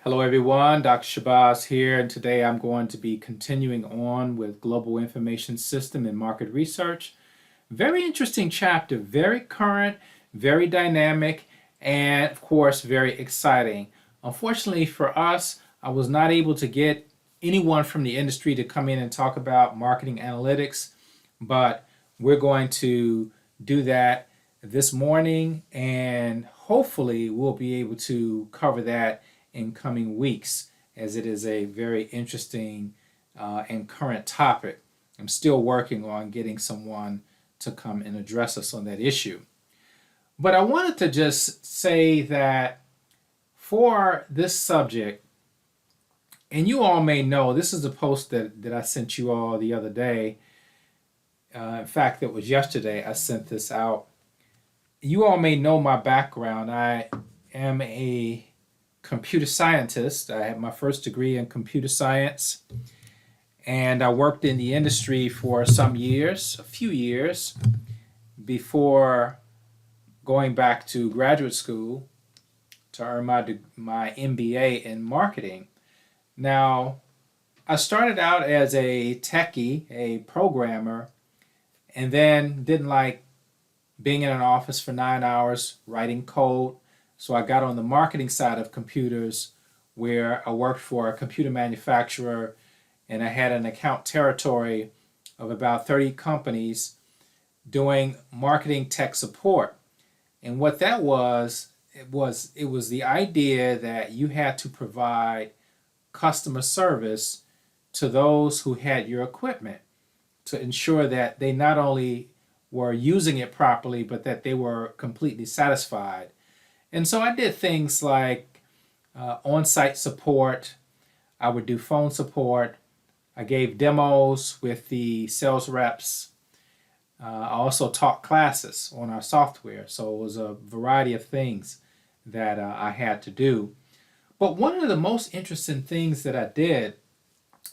Hello everyone, Dr. Shabazz here, and today I'm going to be continuing on with Global Information System and Market Research. Very interesting chapter, very current, very dynamic, and of course very exciting. Unfortunately for us, I was not able to get anyone from the industry to come in and talk about marketing analytics, but we're going to do that this morning, and hopefully we'll be able to cover that in coming weeks, as it is a very interesting and current topic. I'm still working on getting someone to come and address us on that issue. But I wanted to just say that for this subject, and you all may know, this is a post that I sent you all the other day. In fact, it was yesterday I sent this out. You all may know my background. I am a computer scientist. I had my first degree in computer science, and I worked in the industry for some years, a few years, before going back to graduate school to earn my MBA in marketing. Now, I started out as a techie, a programmer, and then didn't like being in an office for 9 hours writing code. So I got on the marketing side of computers, where I worked for a computer manufacturer, and I had an account territory of about 30 companies doing marketing tech support. And what that was, it was the idea that you had to provide customer service to those who had your equipment to ensure that they not only were using it properly, but that they were completely satisfied. And so I did things like on-site support. I would do phone support. I gave demos with the sales reps. I also taught classes on our software. So it was a variety of things that I had to do. But one of the most interesting things that I did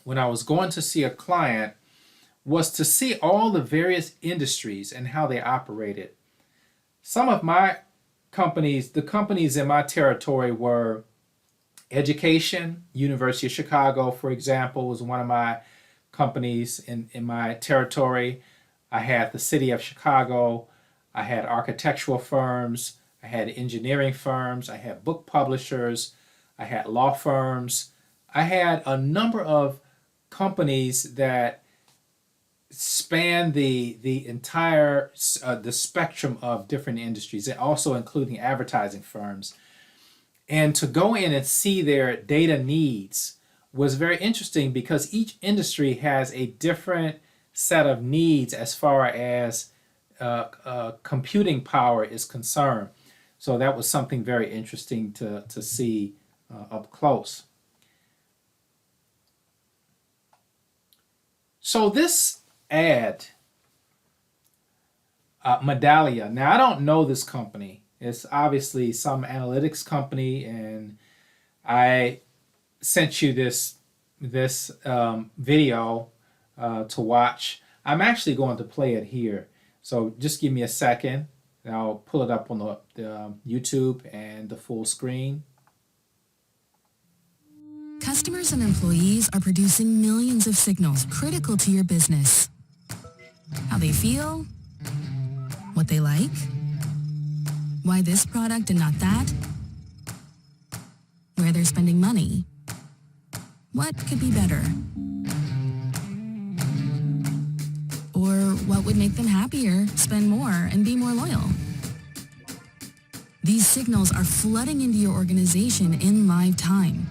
when I was going to see a client was to see all the various industries and how they operated. Some of my companies, the companies in my territory were education. University of Chicago, for example, was one of my companies in my territory. I had the city of Chicago. I had architectural firms. I had engineering firms. I had book publishers. I had law firms. I had a number of companies that span the entire the spectrum of different industries, and also including advertising firms. And to go in and see their data needs was very interesting, because each industry has a different set of needs as far as computing power is concerned. So that was something very interesting to see up close. So this ad, Medallia. Now, I don't know this company. It's obviously some analytics company, and I sent you this video to watch. I'm actually going to play it here. So just give me a second, and I'll pull it up on the YouTube and the full screen. Customers and employees are producing millions of signals critical to your business. How they feel, what they like, why this product and not that, where they're spending money, what could be better, or what would make them happier, spend more, and be more loyal. These signals are flooding into your organization in live time.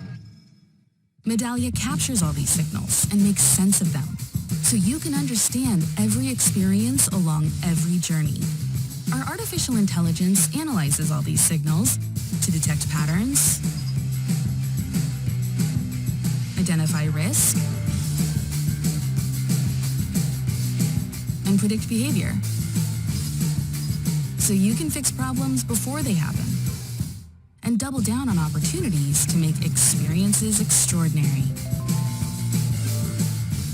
Medallia captures all these signals and makes sense of them, so you can understand every experience along every journey. Our artificial intelligence analyzes all these signals to detect patterns, identify risk, and predict behavior, so you can fix problems before they happen and double down on opportunities to make experiences extraordinary.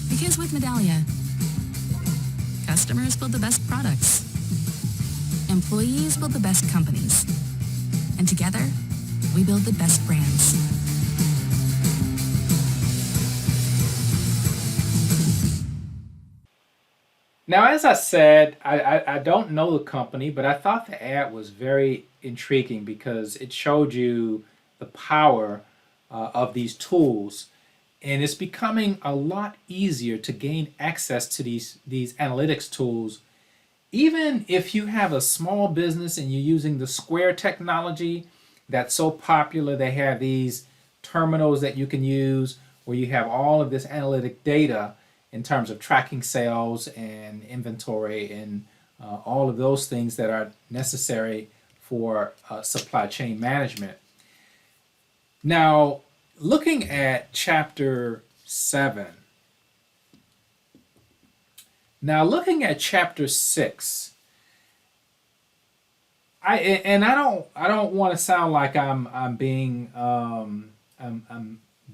Because with Medallia, customers build the best products, employees build the best companies, and together, we build the best brands. Now, as I said, I don't know the company, but I thought the ad was very intriguing because it showed you the power of these tools, and it's becoming a lot easier to gain access to these analytics tools. Even if you have a small business and you're using the Square technology that's so popular, they have these terminals that you can use where you have all of this analytic data in terms of tracking sales and inventory and all of those things that are necessary for supply chain management. Now, looking at chapter 7, now looking at chapter 6, I don't want to sound like I'm being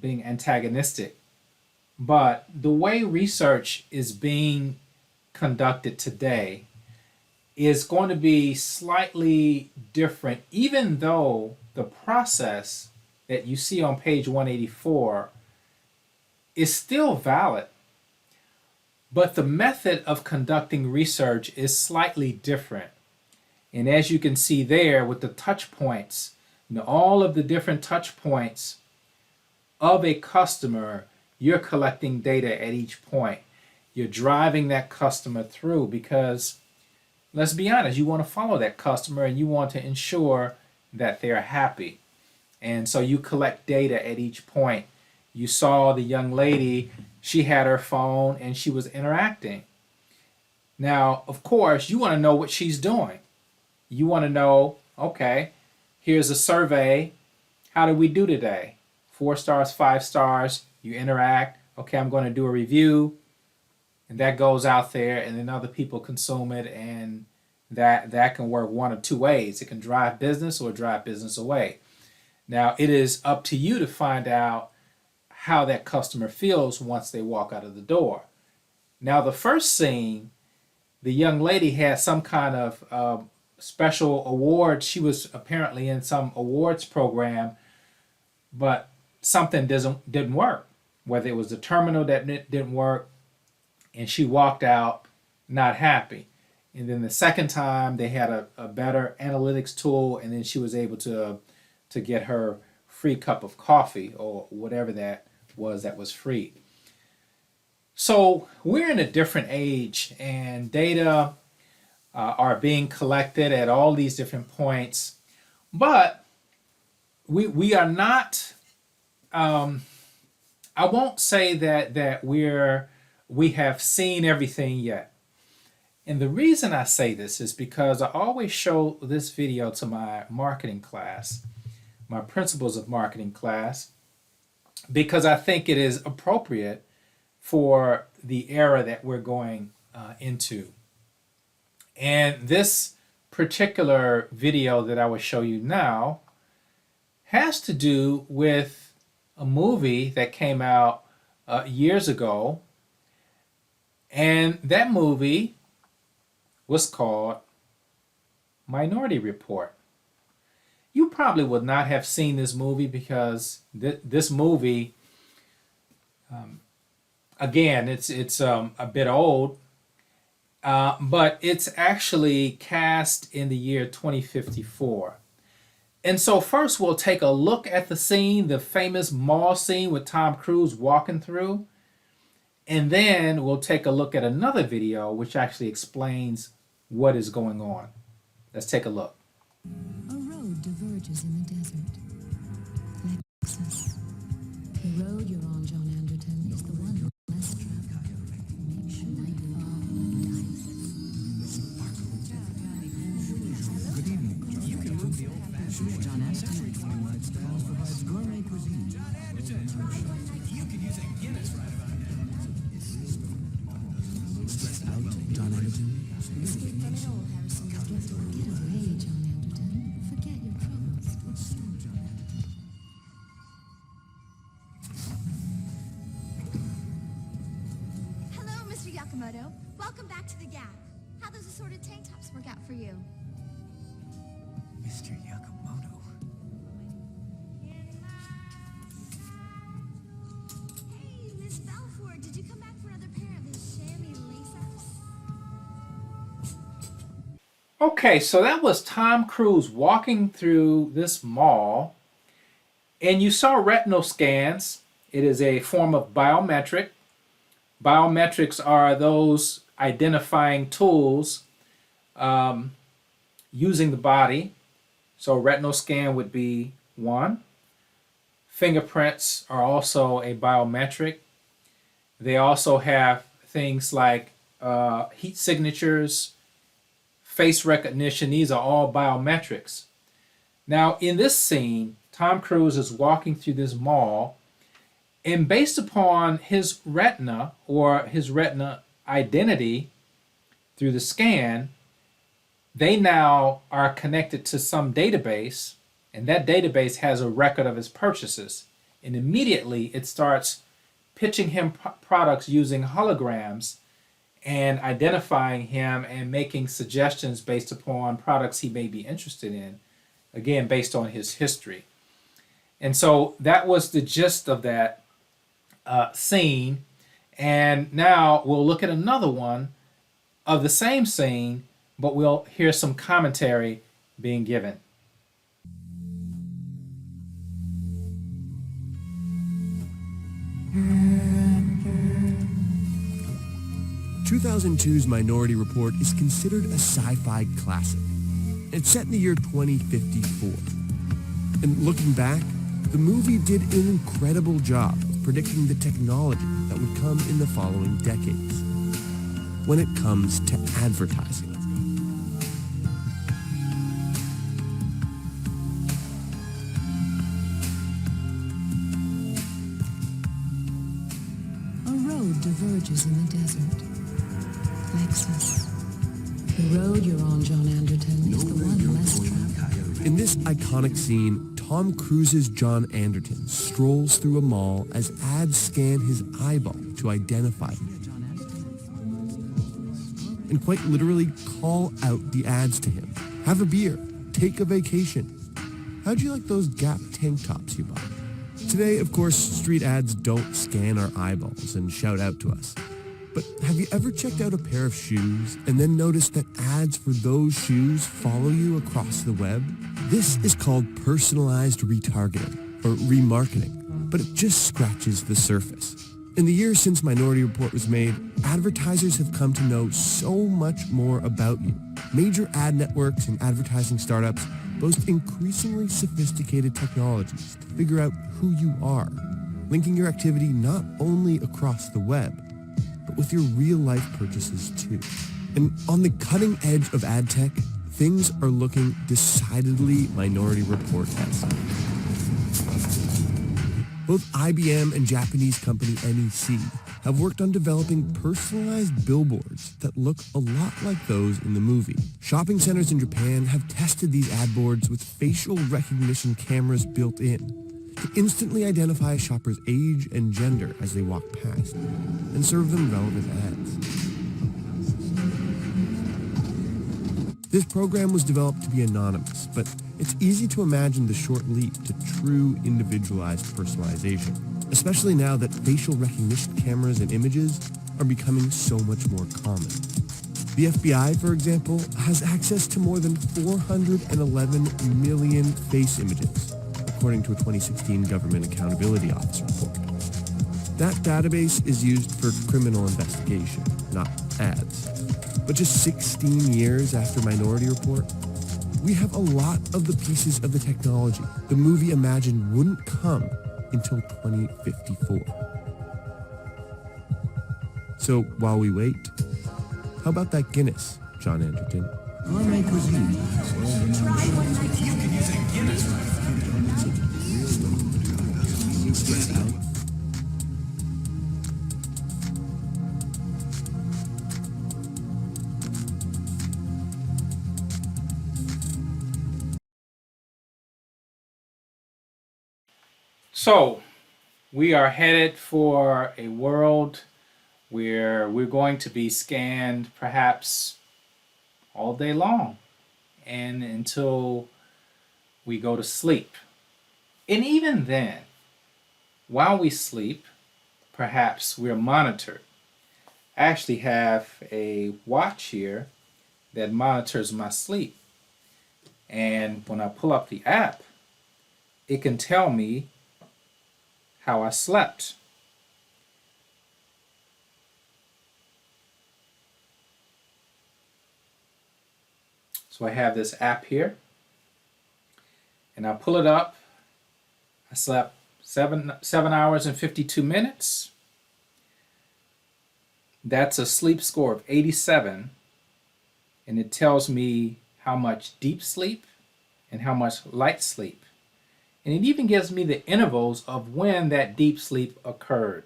antagonistic, but the way research is being conducted today is going to be slightly different, even though the process that you see on page 184 is still valid, but the method of conducting research is slightly different. And as you can see there with the touch points, all of the different touch points of a customer, you're collecting data at each point. You're driving that customer through because, let's be honest, you want to follow that customer and you want to ensure that they're happy. And so you collect data at each point. You saw the young lady, she had her phone and she was interacting. Now, of course, you want to know what she's doing. You want to know, okay, here's a survey. How did we do today? 4 stars, 5 stars. You interact. Okay, I'm going to do a review. And that goes out there, and then other people consume it, and that can work one of two ways. It can drive business or drive business away. Now, it is up to you to find out how that customer feels once they walk out of the door. Now, the first scene, the young lady had some kind of special award. She was apparently in some awards program, but something didn't work. Whether it was the terminal that didn't work, and she walked out not happy. And then the second time, they had a better analytics tool, and then she was able to get her free cup of coffee or whatever that was free. So we're in a different age, and data are being collected at all these different points, but we are not. I won't say that we have seen everything yet. And the reason I say this is because I always show this video to my marketing class, my principles of marketing class, because I think it is appropriate for the era that we're going into. And this particular video that I will show you now has to do with a movie that came out years ago. And that movie was called Minority Report. You probably would not have seen this movie because this movie, again, it's a bit old, but it's actually cast in the year 2054. And so first we'll take a look at the scene, the famous mall scene with Tom Cruise walking through. And then we'll take a look at another video which actually explains what is going on. Let's take a look. A road diverges in the desert. Lexus. The road you're on, John Anderton, is the one with less traffic. Make sure you follow the dice. Good evening. You can move the old-fashioned John Anderton provides gourmet cuisine. John Anderton. You can use a Guinness right about now. Stressed out, John Anderton. Escape from it all, Harrison. Get away, John Anderton. Forget your troubles. Hello, Mr. Yakamoto. Welcome back to the Gap. How those assorted tank tops work out for you? Mr. Yakamoto. Hey, Miss Balfour, did you come back for another pair of his chamois lace-ups? Okay, so that was Tom Cruise walking through this mall, and you saw retinal scans. It is a form of biometric. Biometrics are those identifying tools using the body. So, retinal scan would be one. Fingerprints are also a biometric. They also have things like heat signatures, face recognition. These are all biometrics. Now, in this scene, Tom Cruise is walking through this mall, and based upon his retina or his retina identity through the scan, they now are connected to some database, and that database has a record of his purchases. And immediately it starts pitching him products using holograms and identifying him and making suggestions based upon products he may be interested in, again, based on his history. And so that was the gist of that scene. And now we'll look at another one of the same scene, but we'll hear some commentary being given. 2002's Minority Report is considered a sci-fi classic. It's set in the year 2054. And looking back, the movie did an incredible job of predicting the technology that would come in the following decades when it comes to advertising. A road diverges in the desert. Lexus. The road you're on, John Anderton, is the one less traveled. In this iconic scene, Tom Cruise's John Anderton strolls through a mall as ads scan his eyeball to identify him, and quite literally call out the ads to him. Have a beer. Take a vacation. How'd you like those Gap tank tops you bought? Today, of course, street ads don't scan our eyeballs and shout out to us. But have you ever checked out a pair of shoes and then noticed that ads for those shoes follow you across the web? This is called personalized retargeting, or remarketing, but it just scratches the surface. In the years since Minority Report was made, advertisers have come to know so much more about you. Major ad networks and advertising startups boast increasingly sophisticated technologies to figure out who you are, linking your activity not only across the web, but with your real-life purchases too. And on the cutting edge of ad tech, things are looking decidedly Minority Report-esque. Both IBM and Japanese company NEC have worked on developing personalized billboards that look a lot like those in the movie. Shopping centers in Japan have tested these ad boards with facial recognition cameras built in to instantly identify a shopper's age and gender as they walk past and serve them relevant ads. This program was developed to be anonymous, but it's easy to imagine the short leap to true individualized personalization, especially now that facial recognition cameras and images are becoming so much more common. The FBI, for example, has access to more than 411 million face images, according to a 2016 Government Accountability Office report. That database is used for criminal investigation, not ads. But just 16 years after Minority Report, we have a lot of the pieces of the technology the movie imagined wouldn't come until 2054. So while we wait, how about that Guinness, John Anderton? Gourmet cuisine. You can use a Guinness right about So, we are headed for a world where we're going to be scanned perhaps all day long and until we go to sleep. And even then, while we sleep, perhaps we're monitored. I actually have a watch here that monitors my sleep. And when I pull up the app, it can tell me how I slept. So I have this app here, and I pull it up. I slept 7 hours and 52 minutes. That's a sleep score of 87, and it tells me how much deep sleep and how much light sleep. And it even gives me the intervals of when that deep sleep occurred.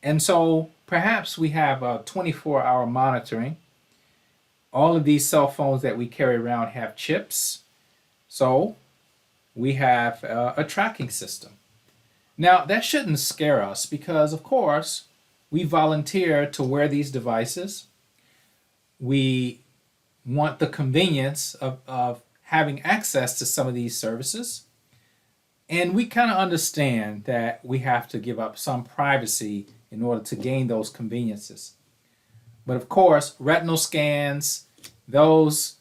And so perhaps we have a 24-hour monitoring. All of these cell phones that we carry around have chips. So we have a tracking system. Now, that shouldn't scare us because, of course, we volunteer to wear these devices. We want the convenience of having access to some of these services. And we kind of understand that we have to give up some privacy in order to gain those conveniences. But of course, retinal scans, those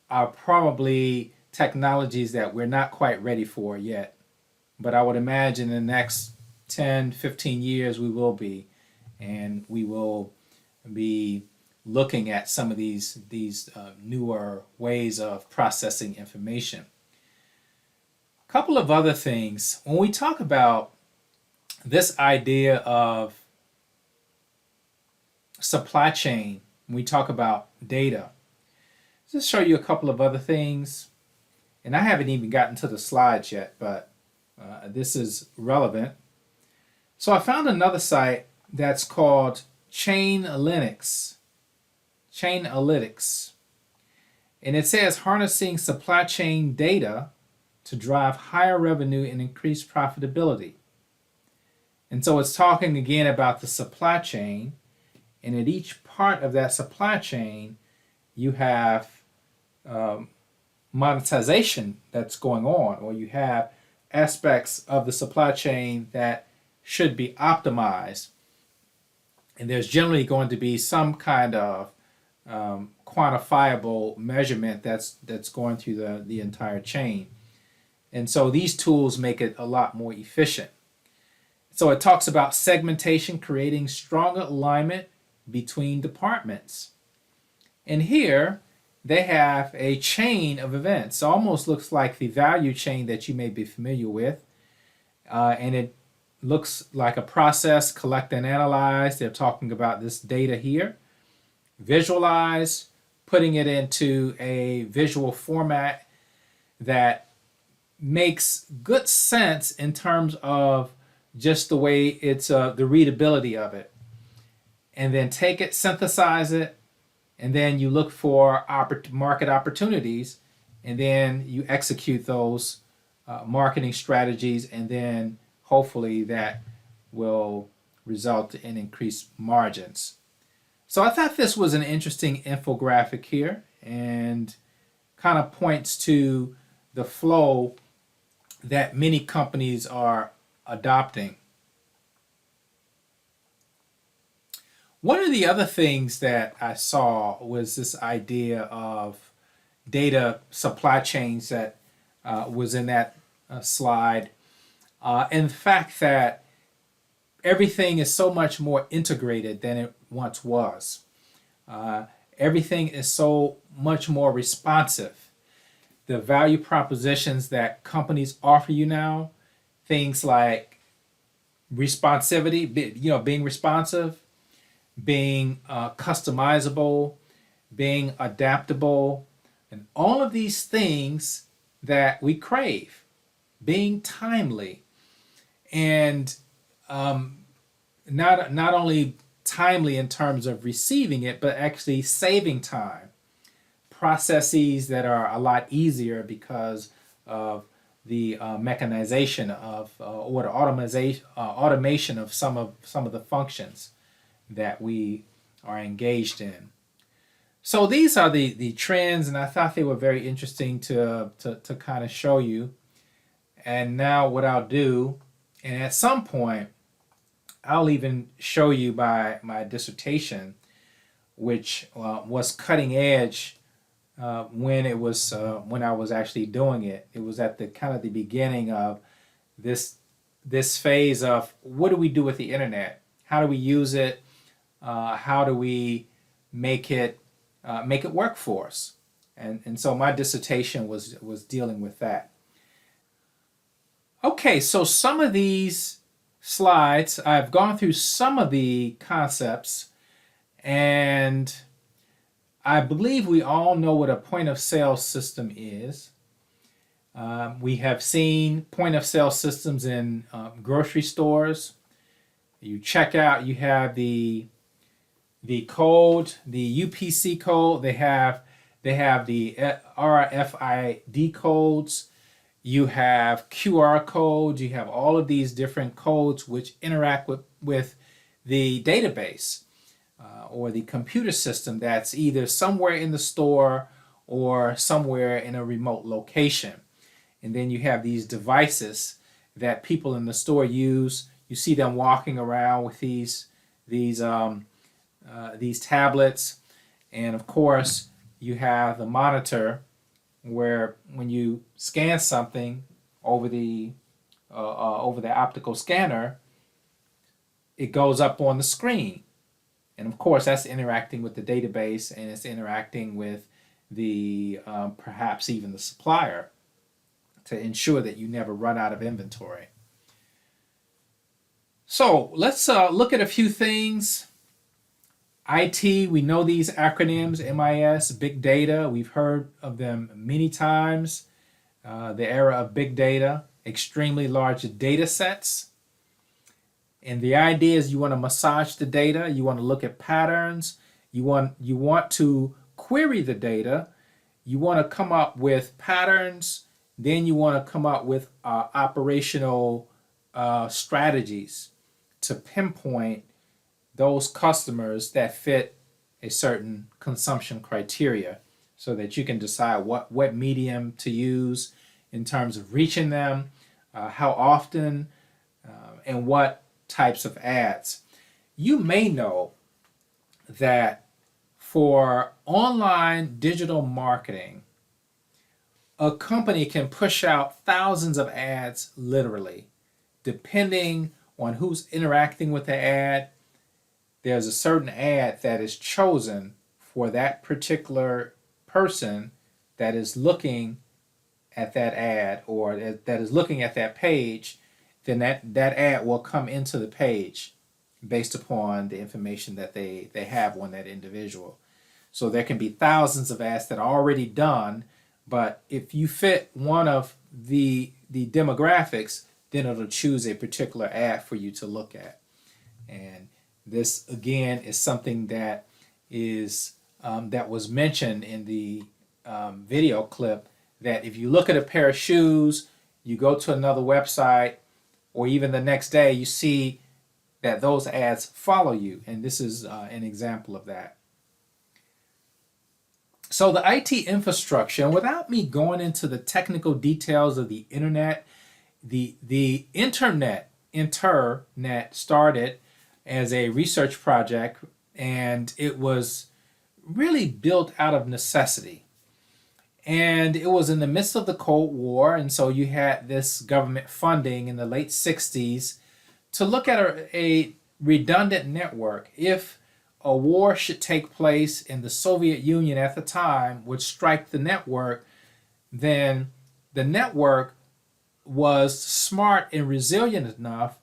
are probably technologies that we're not quite ready for yet. But I would imagine in the next 10, 15 years we will be. And we will be looking at some of these newer ways of processing information. A couple of other things. When we talk about this idea of supply chain, when we talk about data, just show you a couple of other things. And I haven't even gotten to the slides yet, but this is relevant. So I found another site that's called Chainalytics. And it says harnessing supply chain data to drive higher revenue and increase profitability. And so it's talking again about the supply chain. And at each part of that supply chain, you have monetization that's going on, or you have aspects of the supply chain that should be optimized. And there's generally going to be some kind of quantifiable measurement that's going through the entire chain. And so these tools make it a lot more efficient. So it talks about segmentation, creating stronger alignment between departments. And here they have a chain of events. It almost looks like the value chain that you may be familiar with. And it looks like a process, collect and analyze. They're talking about this data here. Visualize, putting it into a visual format that makes good sense in terms of just the way it's the readability of it. And then take it, synthesize it, and then you look for market opportunities, and then you execute those marketing strategies, and then hopefully that will result in increased margins. So I thought this was an interesting infographic here and kind of points to the flow that many companies are adopting. One of the other things that I saw was this idea of data supply chains that was in that slide, and the fact that everything is so much more integrated than it once was. Everything is so much more responsive. The value propositions that companies offer you now, things like responsivity, being responsive, being customizable, being adaptable, and all of these things that we crave, being timely, and not only timely in terms of receiving it, but actually saving time. Processes that are a lot easier because of the mechanization of or the automation of some of the functions that we are engaged in. So these are the trends, and I thought they were very interesting to kind of show you. And now what I'll do, and at some point I'll even show you my dissertation, which was cutting edge when I was actually doing it. It was at the kind of the beginning of this phase of what do we do with the internet? How do we use it? How do we make it work for us? And so my dissertation was dealing with that. Okay, so some of these slides, I've gone through some of the concepts, and I believe we all know what a point of sale system is. We have seen point of sale systems in grocery stores. You check out, you have the code, the UPC code. They have the RFID codes. You have QR codes. You have all of these different codes which interact with the database or the computer system that's either somewhere in the store or somewhere in a remote location. And then you have these devices that people in the store use. You see them walking around with these tablets, and of course you have the monitor where when you scan something over the optical scanner, it goes up on the screen, and of course that's interacting with the database, and it's interacting with the perhaps even the supplier to ensure that you never run out of inventory. So let's look at a few things. IT, we know these acronyms, MIS, big data. We've heard of them many times. The era of big data, extremely large data sets. And the idea is you want to massage the data. You want to look at patterns. You want to query the data. You want to come up with patterns. Then you want to come up with operational strategies to pinpoint those customers that fit a certain consumption criteria so that you can decide what medium to use in terms of reaching them, how often, and what types of ads. You may know that for online digital marketing, a company can push out thousands of ads literally. Depending on who's interacting with the ad, there's a certain ad that is chosen for that particular person that is looking at that ad or that is looking at that page. Then that ad will come into the page based upon the information that they have on that individual. So there can be thousands of ads that are already done, but if you fit one of the demographics, then it'll choose a particular ad for you to look at. And this again is something that is that was mentioned in the video clip, that if you look at a pair of shoes, you go to another website, or even the next day, you see that those ads follow you. And this is an example of that. So the IT infrastructure, and without me going into the technical details of the internet, the internet started as a research project, and it was really built out of necessity. And it was in the midst of the Cold War, and so you had this government funding in the late 60s to look at a redundant network. If a war should take place and the Soviet Union at the time would strike the network, then the network was smart and resilient enough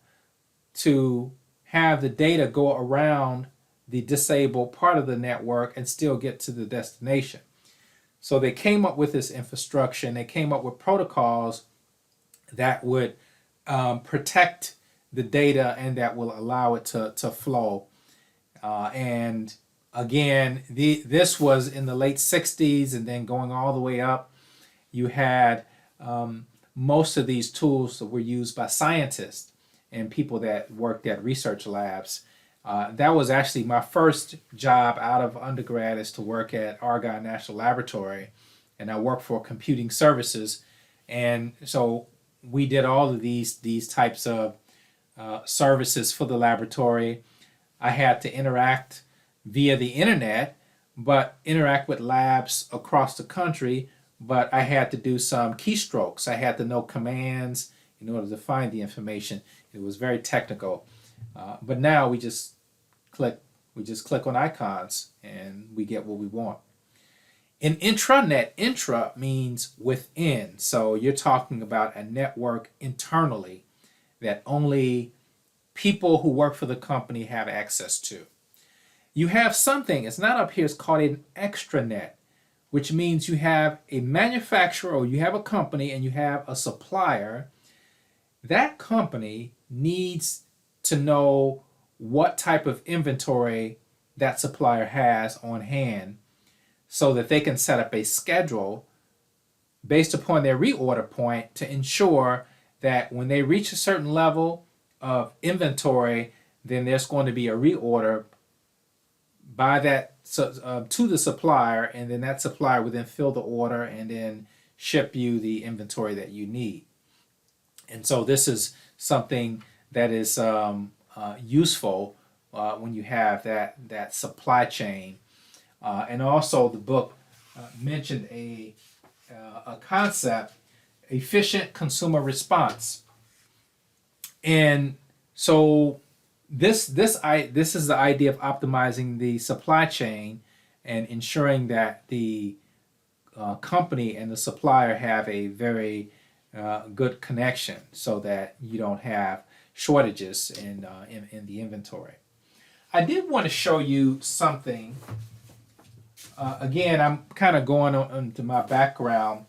to have the data go around the disabled part of the network and still get to the destination. So they came up with this infrastructure, and they came up with protocols that would protect the data and that will allow it to flow. And again, this was in the late 60s, and then going all the way up, you had most of these tools that were used by scientists and people that worked at research labs. That was actually my first job out of undergrad, is to work at Argonne National Laboratory, and I worked for Computing Services. And so we did all of these types of services for the laboratory. I had to interact via the internet, but interact with labs across the country. But I had to do some keystrokes. I had to know commands in order to find the information. It was very technical. But now click, we just click on icons and we get what we want. In intranet, intra means within. So you're talking about a network internally that only people who work for the company have access to. You have something, it's not up here, it's called an extranet, which means you have a manufacturer or you have a company and you have a supplier. That company needs to know what type of inventory that supplier has on hand so that they can set up a schedule based upon their reorder point to ensure that when they reach a certain level of inventory, then there's going to be a reorder by that to the supplier, and then that supplier will then fill the order and then ship you the inventory that you need. And so this is something that is useful when you have that supply chain. And also the book mentioned a concept, efficient consumer response. And so this is the idea of optimizing the supply chain and ensuring that the company and the supplier have a very good connection so that you don't have shortages in the inventory. I did want to show you something. Again, I'm kind of going into my background.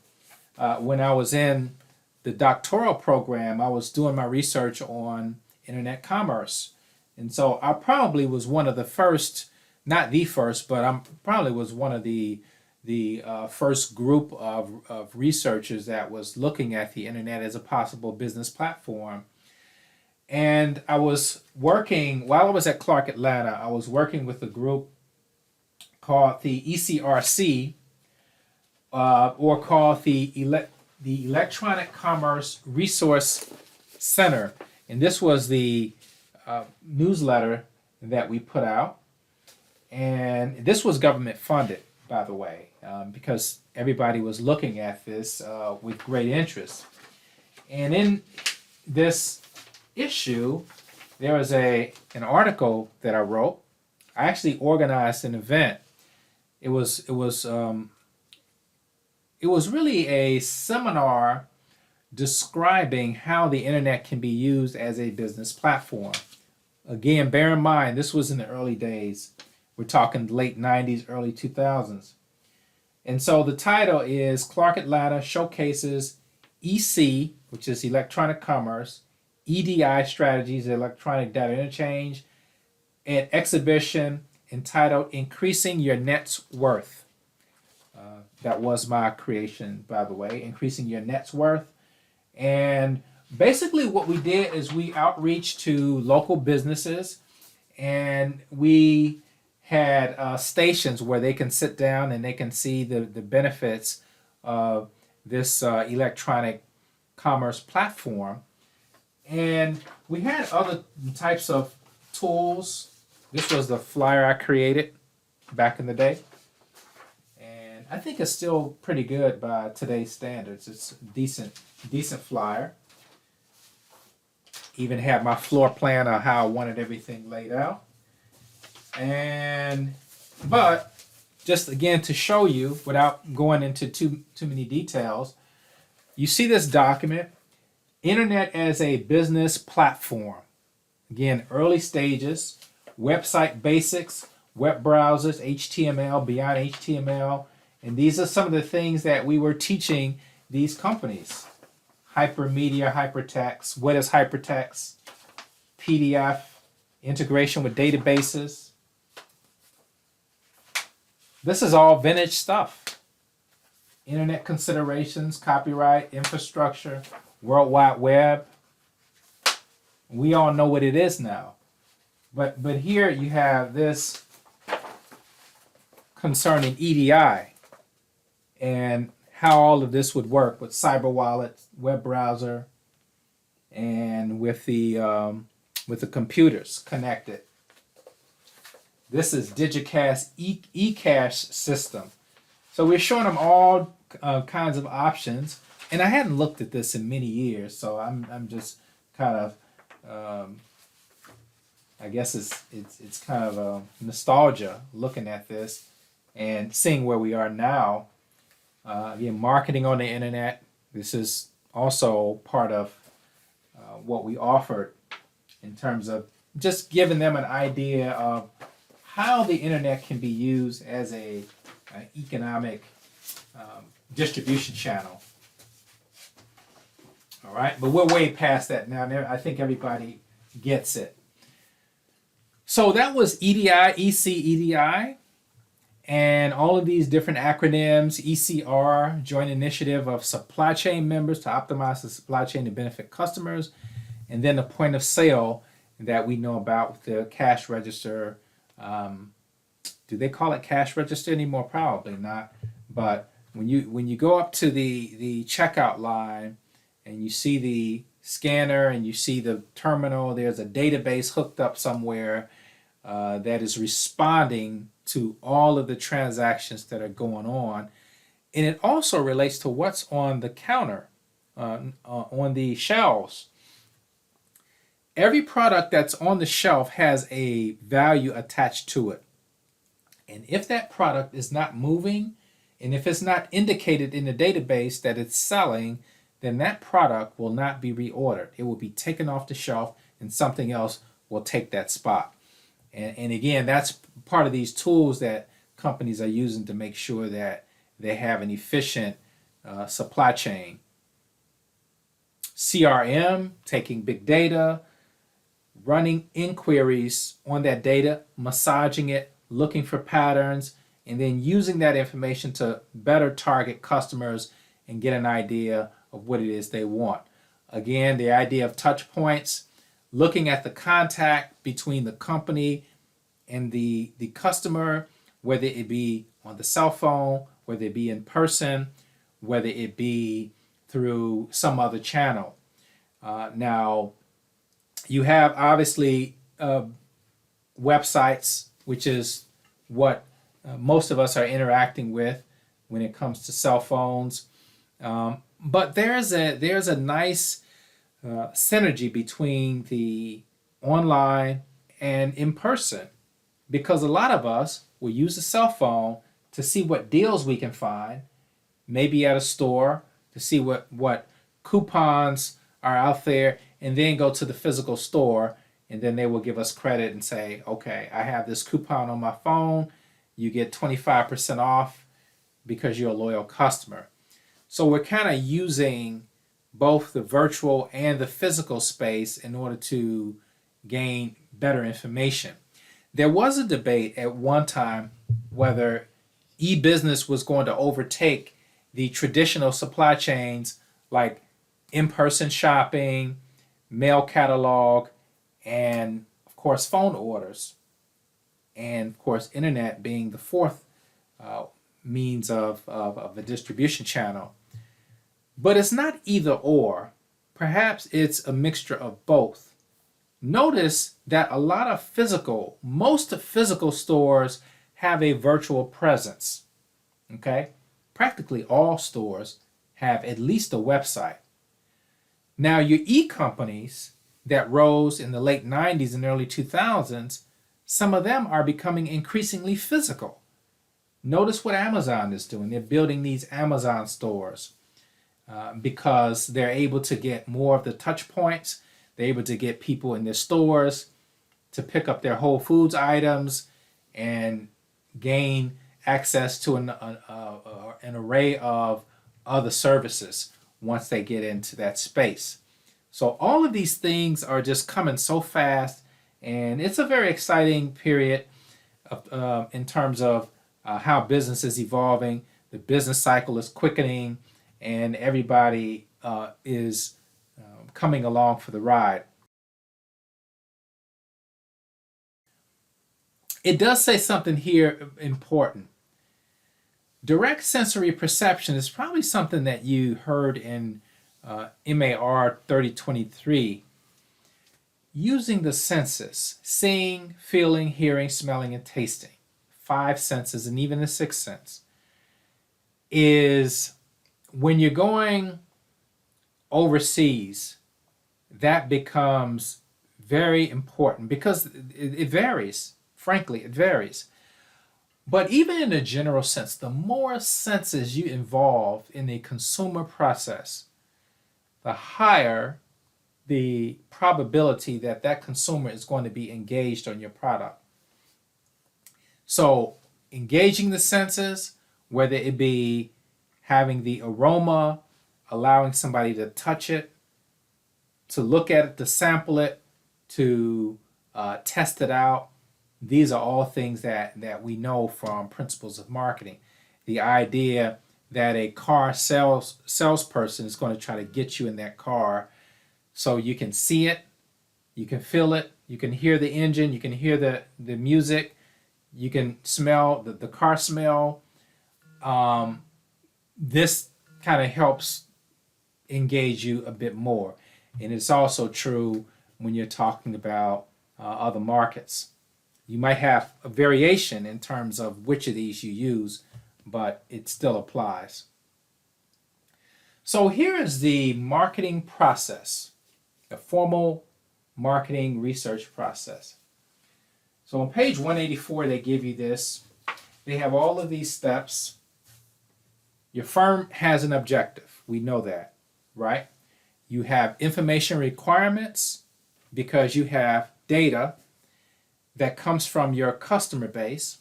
When I was in the doctoral program, I was doing my research on internet commerce. And so I probably was one of the first, not the first, but I probably was one of the first group of researchers that was looking at the internet as a possible business platform. And I was working, while I was at Clark Atlanta, I was working with a group called the ECRC, or called the Electronic Commerce Resource Center. And this was the newsletter that we put out. And this was government funded, by the way, because everybody was looking at this with great interest. And in this issue, there was an article that I wrote. I actually organized an event. It was really a seminar describing how the internet can be used as a business platform. Again, bear in mind, this was in the early days. We're talking late 90s, early 2000s. And so the title is Clark Atlanta Showcases EC, which is Electronic Commerce, EDI Strategies, Electronic Data Interchange, an exhibition entitled Increasing Your Net's Worth. That was my creation, by the way, Increasing Your Net's Worth. And basically what we did is we outreach to local businesses, and we had stations where they can sit down and they can see the benefits of this electronic commerce platform. And we had other types of tools. This was the flyer I created back in the day. And I think it's still pretty good by today's standards. It's a decent flyer. Even had my floor plan of how I wanted everything laid out. But just again to show you, without going into too many details, you see this document, Internet as a Business Platform. Again, early stages, website basics, web browsers, HTML, beyond HTML, and these are some of the things that we were teaching these companies. Hypermedia, hypertext, what is hypertext, PDF, integration with databases. This is all vintage stuff. Internet considerations, copyright, infrastructure, World Wide Web. We all know what it is now. But here you have this concerning EDI and how all of this would work with cyber wallets, web browser, and with the computers connected. This is Digicast eCash system. So we're showing them all kinds of options, and I hadn't looked at this in many years, so I'm just kind of I guess it's kind of a nostalgia looking at this and seeing where we are now. Again, marketing on the internet. This is also part of what we offered in terms of just giving them an idea of how the internet can be used as an economic distribution channel. All right, but we're way past that now. I think everybody gets it. So that was EDI, EC, and all of these different acronyms. ECR, Joint Initiative of Supply Chain Members to Optimize the Supply Chain to Benefit Customers, and then the point of sale that we know about with the cash register. Do they call it cash register anymore? Probably not. But when you go up to the checkout line and you see the scanner and you see the terminal, there's a database hooked up somewhere that is responding to all of the transactions that are going on. And it also relates to what's on the counter, on the shelves. Every product that's on the shelf has a value attached to it. And if that product is not moving, and if it's not indicated in the database that it's selling, then that product will not be reordered. It will be taken off the shelf and something else will take that spot. And again, that's part of these tools that companies are using to make sure that they have an efficient supply chain. CRM, taking big data, running inquiries on that data, massaging it, looking for patterns, and then using that information to better target customers and get an idea of what it is they want. Again, the idea of touch points, looking at the contact between the company and the customer, whether it be on the cell phone, whether it be in person, whether it be through some other channel. Now, you have obviously websites, which is what most of us are interacting with when it comes to cell phones. But there's a nice synergy between the online and in person, because a lot of us will use a cell phone to see what deals we can find, maybe at a store, to see what coupons are out there, and then go to the physical store, and then they will give us credit and say, okay, I have this coupon on my phone, you get 25% off because you're a loyal customer. So we're kind of using both the virtual and the physical space in order to gain better information. There was a debate at one time whether e-business was going to overtake the traditional supply chains like in-person shopping, mail catalog, and of course phone orders, and of course internet being the fourth means of a distribution channel. But it's not either or. Perhaps it's a mixture of both. Notice that most physical stores have a virtual presence. Okay? Practically all stores have at least a website. Now, your e-companies that rose in the late 90s and early 2000s, some of them are becoming increasingly physical. Notice what Amazon is doing. They're building these Amazon stores because they're able to get more of the touch points. They're able to get people in their stores to pick up their Whole Foods items and gain access to an array of other services once they get into that space. So all of these things are just coming so fast, and it's a very exciting period in terms of how business is evolving. The business cycle is quickening, and everybody is coming along for the ride. It does say something here important. Direct sensory perception is probably something that you heard in MAR 4023. using the senses, seeing, feeling, hearing, smelling, and tasting, 5 senses, and even the 6th sense, is when you're going overseas, that becomes very important because it varies. Frankly, it varies. But even in a general sense, the more senses you involve in the consumer process, the higher the probability that that consumer is going to be engaged on your product. So engaging the senses, whether it be having the aroma, allowing somebody to touch it, to look at it, to sample it, to test it out, these are all things that we know from principles of marketing. The idea that a car salesperson is going to try to get you in that car so you can see it, you can feel it, you can hear the engine, you can hear the music, you can smell the car smell. This kind of helps engage you a bit more. And it's also true when you're talking about other markets. You might have a variation in terms of which of these you use, but it still applies. So here is the marketing process, the formal marketing research process. So on page 184, they give you this. They have all of these steps. Your firm has an objective. We know that, right? You have information requirements because you have data that comes from your customer base,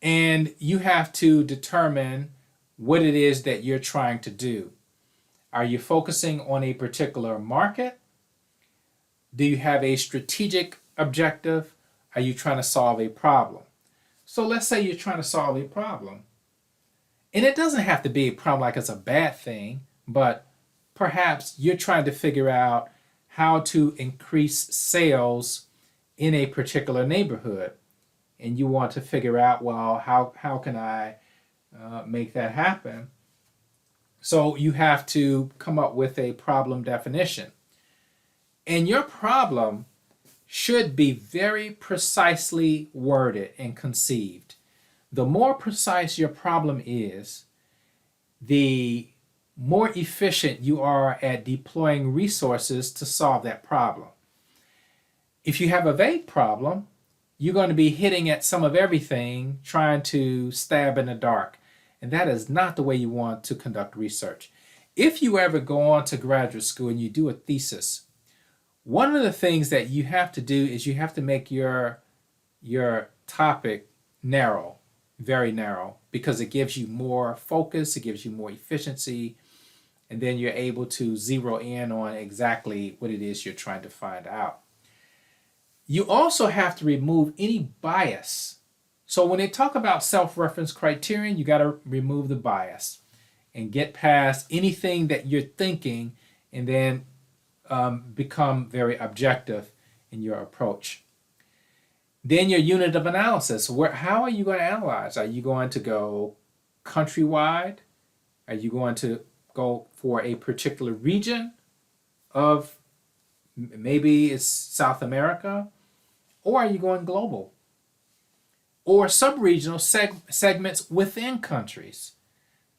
and you have to determine what it is that you're trying to do. Are you focusing on a particular market? Do you have a strategic objective? Are you trying to solve a problem? So let's say you're trying to solve a problem. And it doesn't have to be a problem like it's a bad thing, but perhaps you're trying to figure out how to increase sales in a particular neighborhood. And you want to figure out, well, how can I make that happen? So you have to come up with a problem definition. And your problem should be very precisely worded and conceived. The more precise your problem is, the more efficient you are at deploying resources to solve that problem. If you have a vague problem, you're going to be hitting at some of everything, trying to stab in the dark. And that is not the way you want to conduct research. If you ever go on to graduate school and you do a thesis, one of the things that you have to do is you have to make your topic narrow, very narrow, because it gives you more focus, it gives you more efficiency, and then you're able to zero in on exactly what it is you're trying to find out. You also have to remove any bias. So when they talk about self-reference criterion, you got to remove the bias and get past anything that you're thinking, and then become very objective in your approach. Then your unit of analysis. How are you going to analyze? Are you going to go countrywide? Are you going to go for a particular region of, maybe it's South America? Or are you going global? Or sub-regional segments within countries?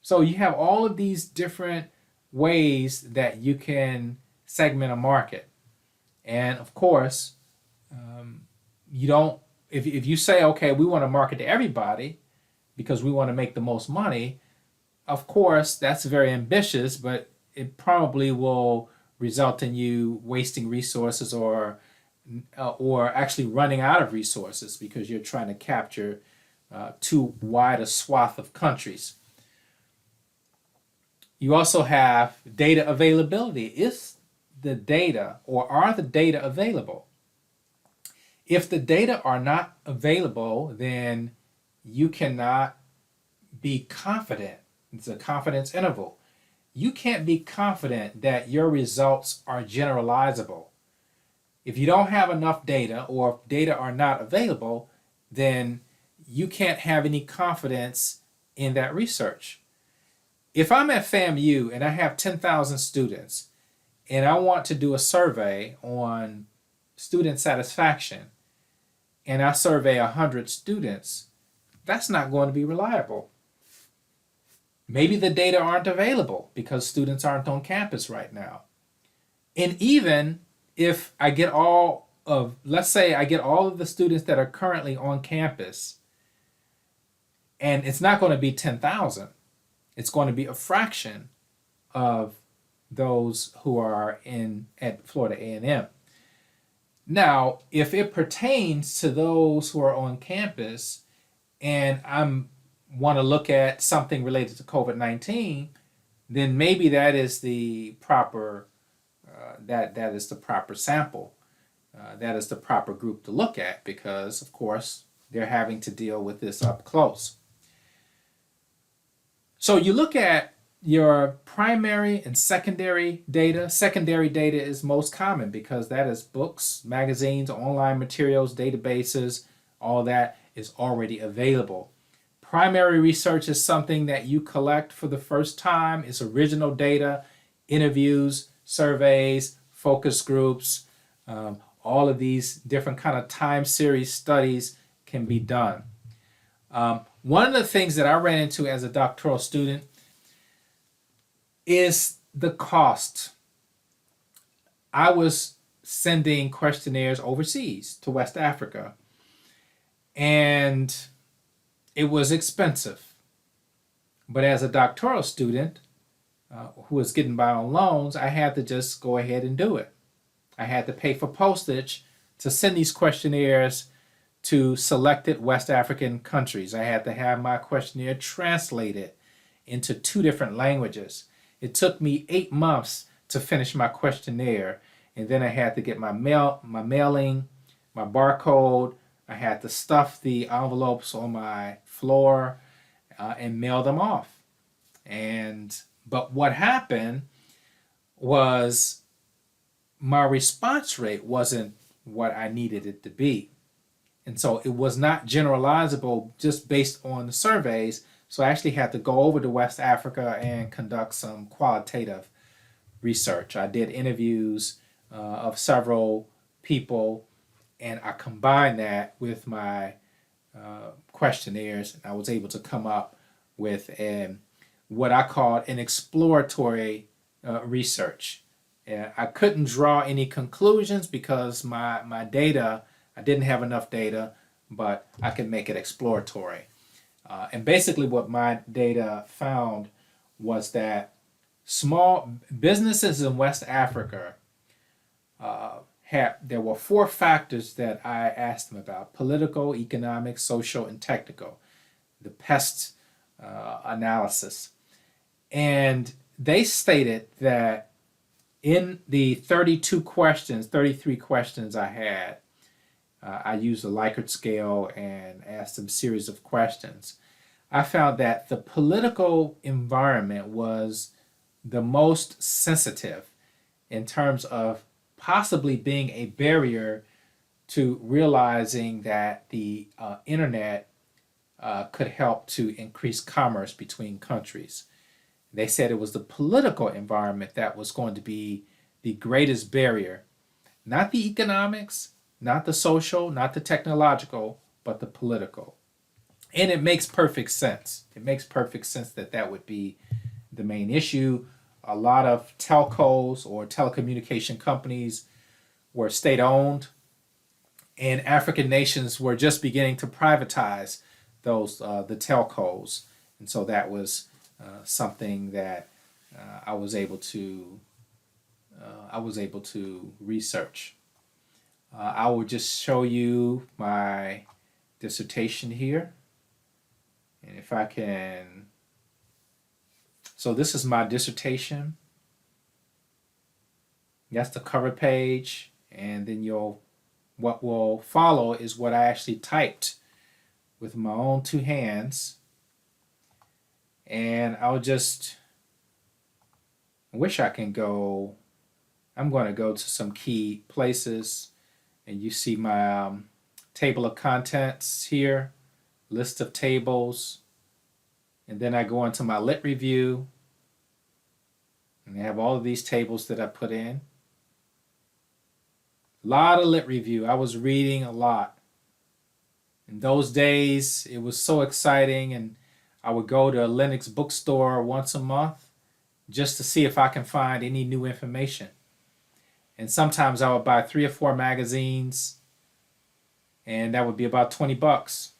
So you have all of these different ways that you can segment a market. And of course, you don't, if you say, okay, we want to market to everybody because we want to make the most money, of course, that's very ambitious, but it probably will result in you wasting resources or actually running out of resources because you're trying to capture too wide a swath of countries. You also have data availability. Is the data, or are the data available? If the data are not available, then you cannot be confident. It's a confidence interval. You can't be confident that your results are generalizable. If you don't have enough data, or if data are not available, then you can't have any confidence in that research. If I'm at FAMU and I have 10,000 students and I want to do a survey on student satisfaction and I survey 100 students, that's not going to be reliable. Maybe the data aren't available because students aren't on campus right now. And even if I get let's say I get all of the students that are currently on campus, and it's not going to be 10,000, it's going to be a fraction of those who are at Florida A&M. Now, if it pertains to those who are on campus and I want to look at something related to COVID-19, then maybe that is the proper that is the proper sample. That is the proper group to look at because, of course, they're having to deal with this up close. So you look at your primary and secondary data. Secondary data is most common because that is books, magazines, online materials, databases, all that is already available. Primary research is something that you collect for the first time. It's original data, interviews, surveys, focus groups, all of these different kind of time series studies can be done. One of the things that I ran into as a doctoral student is the cost. I was sending questionnaires overseas to West Africa, and it was expensive. But as a doctoral student who was getting by on loans, I had to just go ahead and do it. I had to pay for postage to send these questionnaires to selected West African countries. I had to have my questionnaire translated into 2 different languages. It took me 8 months to finish my questionnaire, and then I had to get my mailing, my barcode. I had to stuff the envelopes on my floor and mail them off. But what happened was my response rate wasn't what I needed it to be. And so it was not generalizable just based on the surveys. So I actually had to go over to West Africa and conduct some qualitative research. I did interviews of several people, and I combined that with my questionnaires, and I was able to come up with what I called an exploratory research. I couldn't draw any conclusions because my data, I didn't have enough data, but I could make it exploratory. And basically what my data found was that small businesses in West Africa, there were 4 factors that I asked them about: political, economic, social, and technical, the pest analysis. And they stated that in the 33 questions I had, I used a Likert scale and asked them a series of questions. I found that the political environment was the most sensitive in terms of possibly being a barrier to realizing that the internet could help to increase commerce between countries. They said it was the political environment that was going to be the greatest barrier, not the economics, not the social, not the technological, but the political. And it makes perfect sense. It makes perfect sense that that would be the main issue. A lot of telcos or telecommunication companies were state-owned, and African nations were just beginning to privatize those the telcos, and so that was something that I was able to research. I will just show you my dissertation here, and if I can. So this is my dissertation. That's the cover page, and then what will follow is what I actually typed with my own 2 hands. And I wish I can go. I'm going to go to some key places, and you see my table of contents here, list of tables, and then I go into my lit review, and I have all of these tables that I put in. A lot of lit review. I was reading a lot. In those days, it was so exciting, and I would go to a Linux bookstore once a month just to see if I can find any new information. And sometimes I would buy 3 or 4 magazines, and that would be about $20.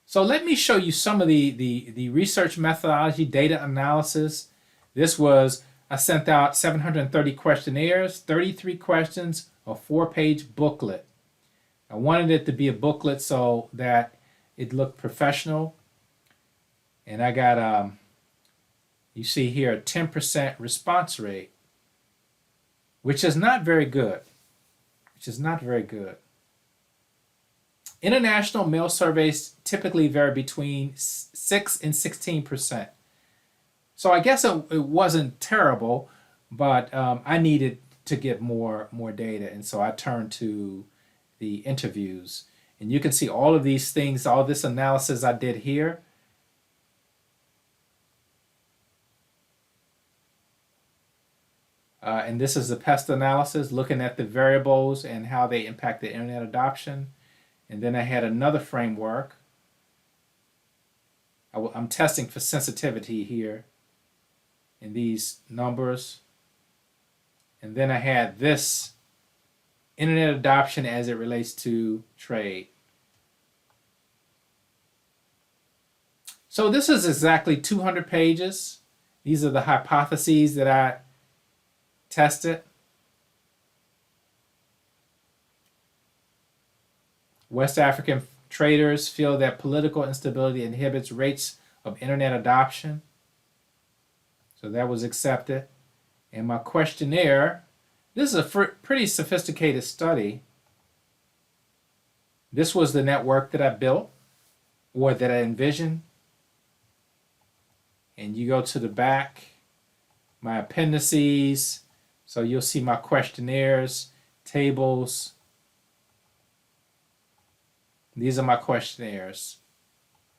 So let me show you some of the research methodology, data analysis. This was, I sent out 730 questionnaires, 33 questions, a 4-page booklet. I wanted it to be a booklet so that it looked professional. And I got, you see here, a 10% response rate, which is not very good. International mail surveys typically vary between 6 and 16%. So I guess it wasn't terrible, but I needed to get more data, and so I turned to the interviews. And you can see all of these things, all this analysis I did here. And this is the pest analysis, looking at the variables and how they impact the internet adoption. And then I had another framework. I'm testing for sensitivity here in these numbers. And then I had this internet adoption as it relates to trade. So this is exactly 200 pages. These are the hypotheses that I tested. West African traders feel that political instability inhibits rates of internet adoption. So that was accepted. And my questionnaire, this is a pretty sophisticated study. This was the network that I built or that I envisioned. And you go to the back, my appendices. So you'll see my questionnaires, tables. These are my questionnaires.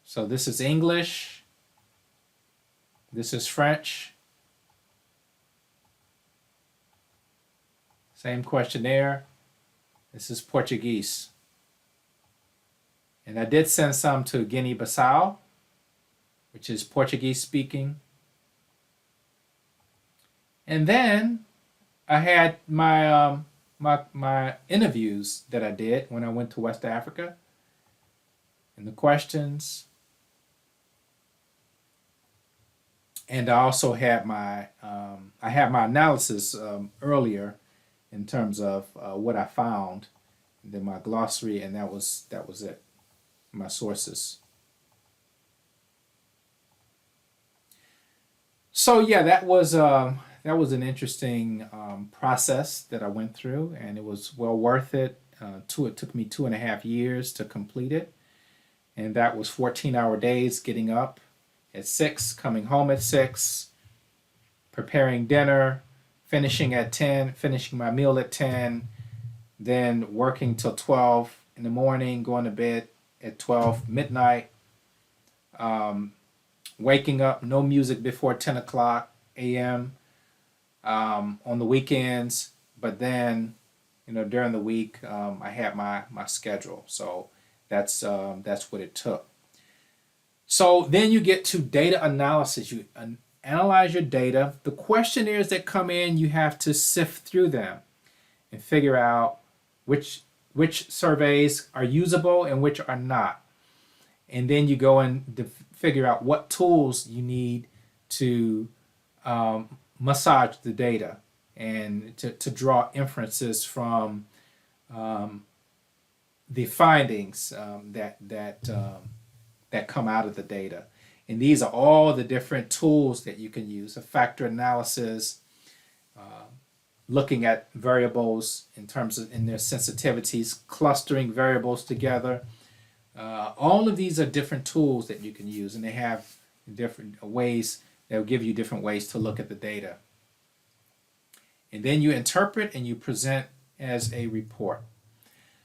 So this is English. This is French. Same questionnaire. This is Portuguese. And I did send some to Guinea-Bissau, which is Portuguese speaking. And then I had my my interviews that I did when I went to West Africa, and the questions. And I also had my analysis earlier in terms of what I found, and then my glossary, and that was it, my sources. So yeah, that was an interesting process that I went through, and it was well worth it. It took me 2.5 years to complete it, and that was 14-hour days, getting up at 6, coming home at 6, preparing dinner, finishing at 10, finishing my meal at 10, then working till 12 in the morning, going to bed at 12 midnight, waking up, no music before 10 o'clock a.m. On the weekends, but then, during the week, I had my schedule. So that's what it took. So then you get to data analysis. You analyze your data. The questionnaires that come in, you have to sift through them and figure out which surveys are usable and which are not. And then you go and figure out what tools you need to massage the data and to draw inferences from the findings that come out of the data. And these are all the different tools that you can use: a factor analysis, looking at variables in terms of in their sensitivities, clustering variables together. All of these are different tools that you can use, and they have different ways. They'll give you different ways to look at the data. And then you interpret and you present as a report.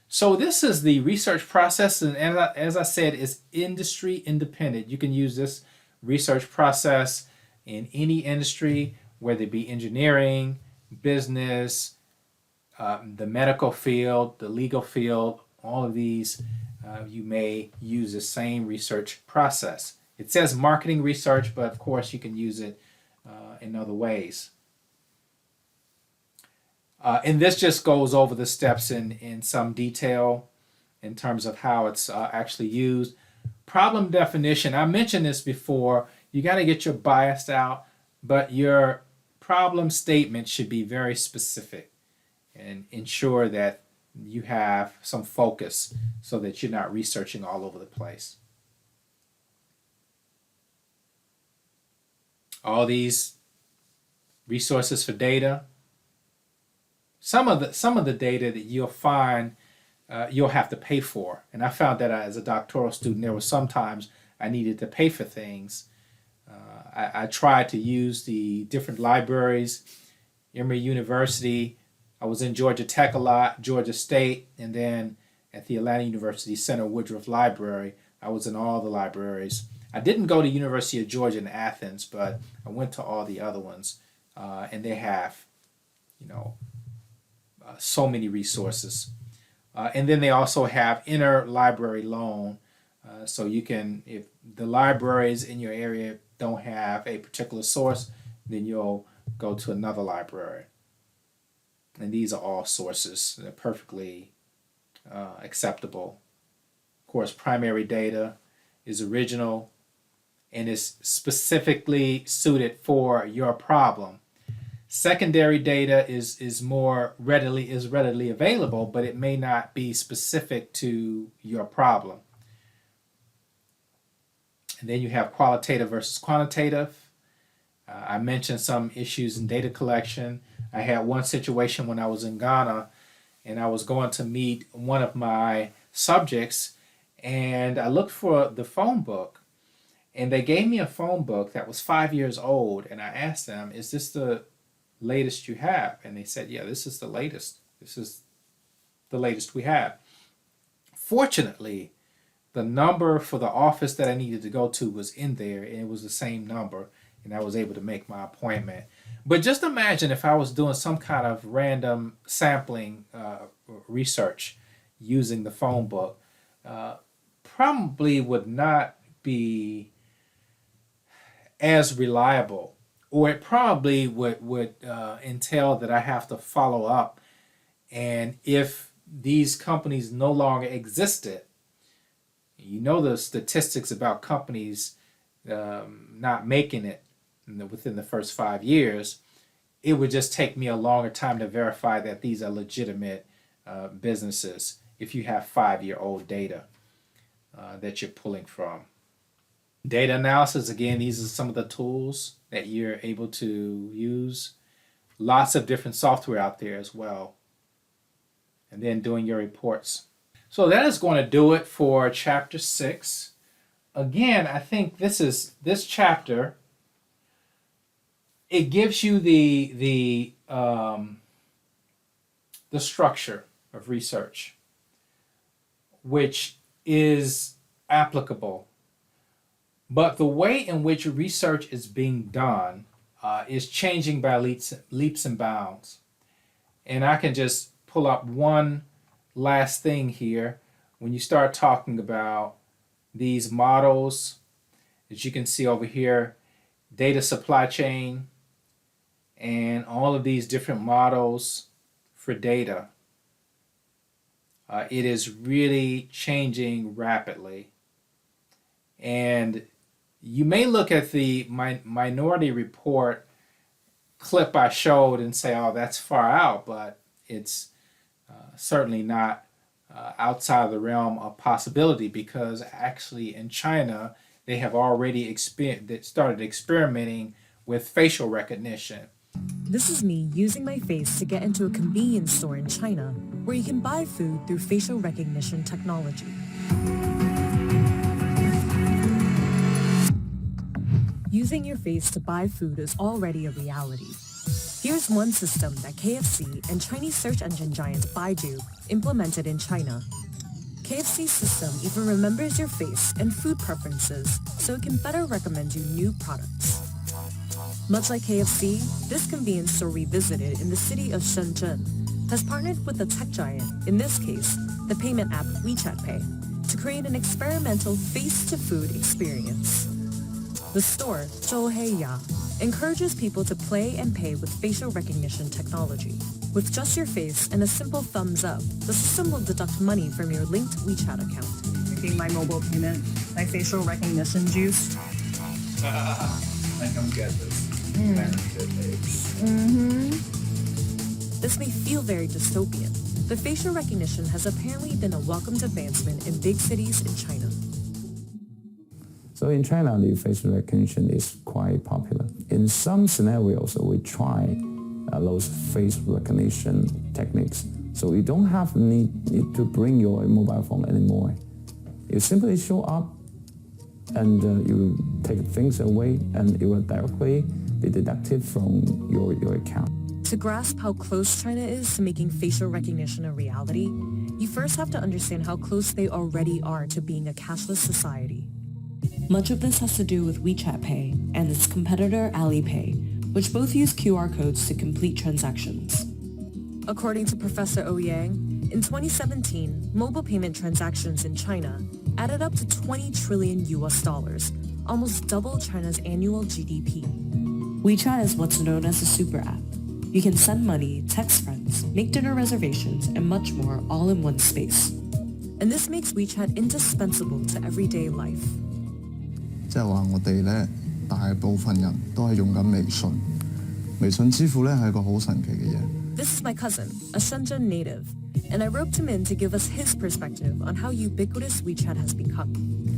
So this is the research process, and as I said, it's industry independent. You can use this research process in any industry, whether it be engineering, business, the medical field, the legal field, all of these, you may use the same research process. It says marketing research, but of course you can use it in other ways. And this just goes over the steps in some detail in terms of how it's actually used. Problem definition, I mentioned this before, you got to get your bias out, but your problem statement should be very specific and ensure that you have some focus so that you're not researching all over the place. All these resources for data. Some of the data that you'll find you'll have to pay for, and I found that as a doctoral student, there were sometimes I needed to pay for things. I tried to use the different libraries, Emory University. I was in Georgia Tech a lot, Georgia State, and then at the Atlanta University Center Woodruff Library. I was in all the libraries. I didn't go to University of Georgia in Athens, but I went to all the other ones, and they have, so many resources. And then they also have interlibrary loan, so you can, if the libraries in your area don't have a particular source, then you'll go to another library. And these are all sources. They're perfectly acceptable. Of course, primary data is original and is specifically suited for your problem. Secondary data is readily available, but it may not be specific to your problem. And then you have qualitative versus quantitative. I mentioned some issues in data collection. I had one situation when I was in Ghana, and I was going to meet one of my subjects, and I looked for the phone book, and they gave me a phone book that was 5 years old, and I asked them, is this the latest you have? And they said, yeah, this is the latest. This is the latest we have. Fortunately, the number for the office that I needed to go to was in there, and it was the same number, and I was able to make my appointment. But just imagine if I was doing some kind of random sampling research using the phone book, probably would not be as reliable, or it probably would entail that I have to follow up. And if these companies no longer existed, the statistics about companies not making it within the first 5 years, it would just take me a longer time to verify that these are legitimate businesses if you have 5-year-old data that you're pulling from. Data analysis, again, these are some of the tools that you're able to use. Lots of different software out there as well. And then doing your reports. So that is going to do it for chapter 6. Again, I think this chapter, it gives you the structure of research, which is applicable. But the way in which research is being done is changing by leaps and bounds. And I can just pull up one last thing here. When you start talking about these models, as you can see over here, data supply chain, and all of these different models for data, it is really changing rapidly. And you may look at the Minority Report clip I showed and say, oh, that's far out, but it's certainly not outside the realm of possibility, because actually in China, they have already started experimenting with facial recognition. This is me using my face to get into a convenience store in China, where you can buy food through facial recognition technology. Using your face to buy food is already a reality. Here's one system that KFC and Chinese search engine giant Baidu implemented in China. KFC's system even remembers your face and food preferences, so it can better recommend you new products. Much like KFC, this convenience store we visited in the city of Shenzhen has partnered with the tech giant, in this case, the payment app WeChat Pay, to create an experimental face-to-food experience. The store, Zhouheya, encourages people to play and pay with facial recognition technology. With just your face and a simple thumbs up, the system will deduct money from your linked WeChat account. Making my mobile payment, my facial recognition juice. I don't get this. This may feel very dystopian, but facial recognition has apparently been a welcomed advancement in big cities in China. So in China, the facial recognition is quite popular. In some scenarios, we try those face recognition techniques. So you don't have need to bring your mobile phone anymore. You simply show up and you take things away and it will directly be deducted from your account. To grasp how close China is to making facial recognition a reality, you first have to understand how close they already are to being a cashless society. Much of this has to do with WeChat Pay and its competitor Alipay, which both use QR codes to complete transactions. According to Professor Ouyang, in 2017, mobile payment transactions in China added up to 20 trillion US dollars, almost double China's annual GDP. WeChat is what's known as a super app. You can send money, text friends, make dinner reservations, and much more all in one space. And this makes WeChat indispensable to everyday life. 即係話我哋咧，大部分人都係用緊微信。微信支付咧係一個好神奇嘅嘢。This is my cousin, a Shenzhen native, and I roped him in to give us his perspective on how ubiquitous WeChat has become.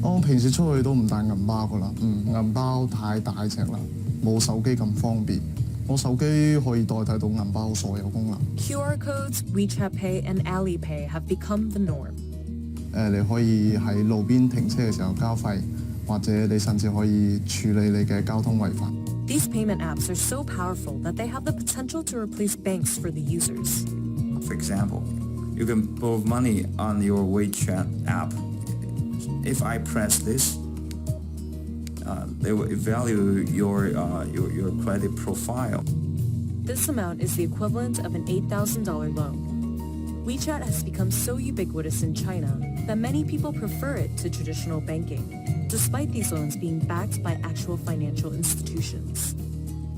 我平時出去都唔帶銀包噶啦，銀包太大隻啦，冇手機咁方便。我手機可以代替到銀包所有功能。QR codes, WeChat Pay, and Alipay have become the norm. 你可以喺路邊停車嘅時候交費，或者你甚至可以處理你嘅交通違法。These payment apps are so powerful that they have the potential to replace banks for the users. For example, you can borrow money on your WeChat app. If I press this, they will evaluate your credit profile. This amount is the equivalent of an $8,000 loan. WeChat has become so ubiquitous in China that many people prefer it to traditional banking, despite these loans being backed by actual financial institutions.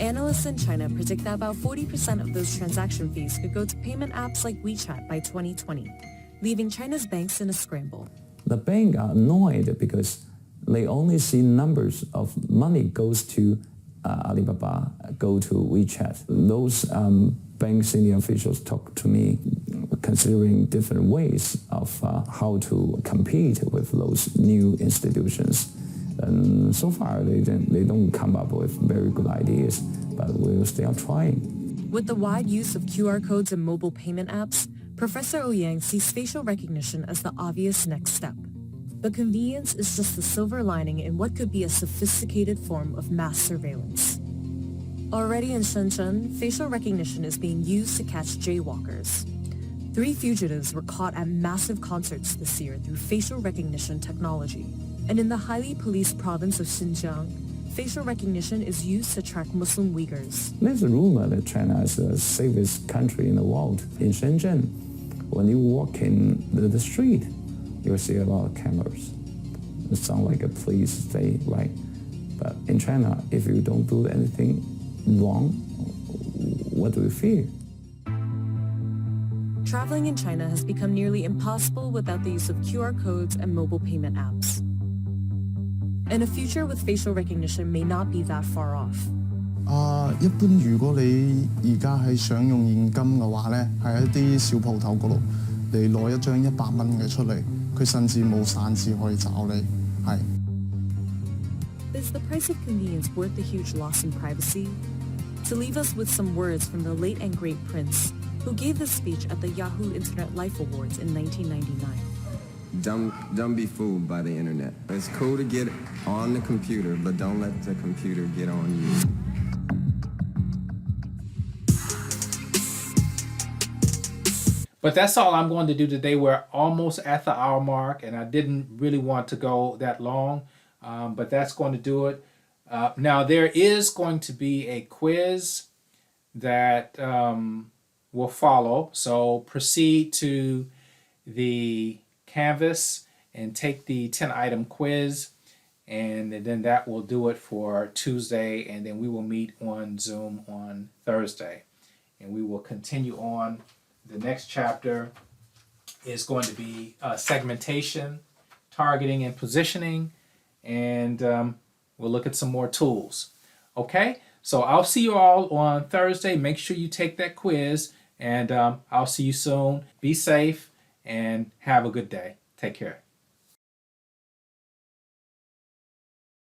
Analysts in China predict that about 40% of those transaction fees could go to payment apps like WeChat by 2020, leaving China's banks in a scramble. The bank are annoyed because they only see numbers of money goes to Alibaba, go to WeChat. Those bank senior officials talk to me considering different ways of how to compete with those new institutions. And so far, they don't come up with very good ideas, but we're still trying. With the wide use of QR codes and mobile payment apps, Professor Ouyang sees facial recognition as the obvious next step. But convenience is just the silver lining in what could be a sophisticated form of mass surveillance. Already in Shenzhen, facial recognition is being used to catch jaywalkers. 3 fugitives were caught at massive concerts this year through facial recognition technology. And in the highly policed province of Xinjiang, facial recognition is used to track Muslim Uyghurs. There's a rumor that China is the safest country in the world. In Shenzhen, when you walk in the street, you'll see a lot of cameras. It sounds like a police state, right? But in China, if you don't do anything wrong, what do you fear? Traveling in China has become nearly impossible without the use of QR codes and mobile payment apps. And a future with facial recognition may not be that far off. 一般如果你而家係想用現金嘅話咧，喺一啲小鋪頭嗰度，你攞一張100蚊嘅出嚟，佢甚至冇散紙可以找你，係。Is the price of convenience worth the huge loss in privacy? To leave us with some words from the late and great Prince, who gave this speech at the Yahoo Internet Life Awards in 1999. Don't be fooled by the internet. It's cool to get on the computer, but don't let the computer get on you. But that's all I'm going to do today. We're almost at the hour mark, and I didn't really want to go that long, but that's going to do it. Now, there is going to be a quiz that will follow. So proceed to the Canvas and take the 10-item quiz, and then that will do it for Tuesday, and then we will meet on Zoom on Thursday. And we will continue on. The next chapter is going to be segmentation, targeting, and positioning, and we'll look at some more tools. Okay, so I'll see you all on Thursday. Make sure you take that quiz, and I'll see you soon. Be safe and have a good day. Take care.